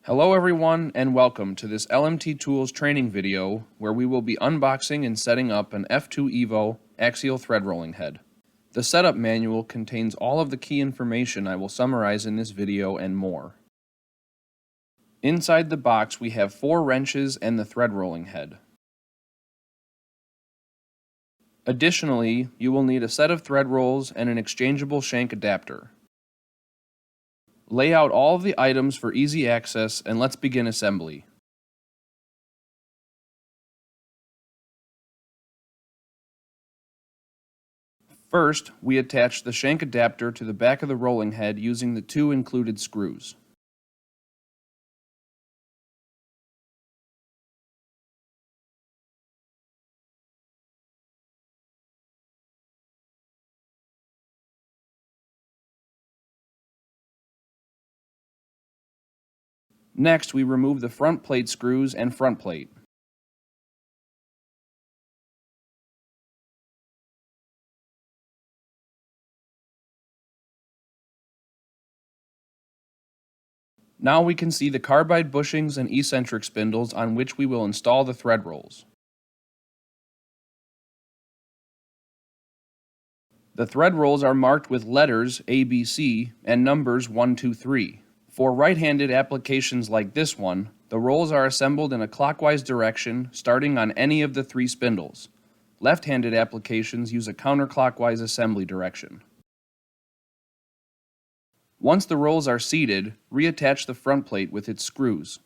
Hello everyone and welcome to this LMT Tools training video where we will be unboxing and setting up an F2 EVO axial thread rolling head. The setup manual contains all of the key information I will summarize in this video and more. Inside the box we have 4 wrenches and the thread rolling head. Additionally, you will need a set of thread rolls and an exchangeable shank adapter. Lay out all of the items for easy access and let's begin assembly. First, we attach the shank adapter to the back of the rolling head using the 2 included screws. Next, we remove the front plate screws and front plate. Now we can see the carbide bushings and eccentric spindles on which we will install the thread rolls. The thread rolls are marked with letters ABC and numbers 1, 2, 3. For right-handed applications like this one, the rolls are assembled in a clockwise direction starting on any of the 3 spindles. Left-handed applications use a counterclockwise assembly direction. Once the rolls are seated, reattach the front plate with its screws.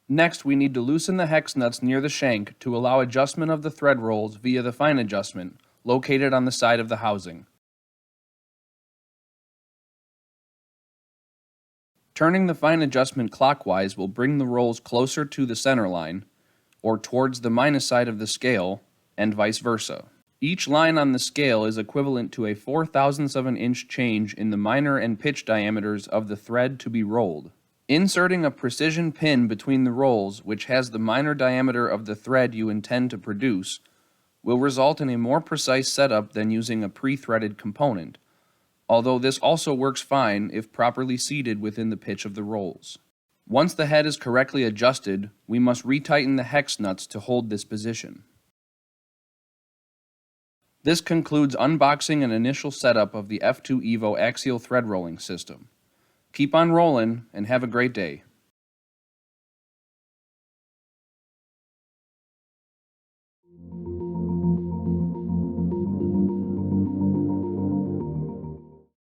Next, we need to loosen the hex nuts near the shank to allow adjustment of the thread rolls via the fine adjustment, located on the side of the housing. Turning the fine adjustment clockwise will bring the rolls closer to the center line, or towards the minus side of the scale, and vice versa. Each line on the scale is equivalent to a 0.004 of an inch change in the minor and pitch diameters of the thread to be rolled. Inserting a precision pin between the rolls, which has the minor diameter of the thread you intend to produce, will result in a more precise setup than using a pre-threaded component, although this also works fine if properly seated within the pitch of the rolls. Once the head is correctly adjusted, we must retighten the hex nuts to hold this position. This concludes unboxing and initial setup of the F2 EVO axial thread rolling system. Keep on rolling and have a great day.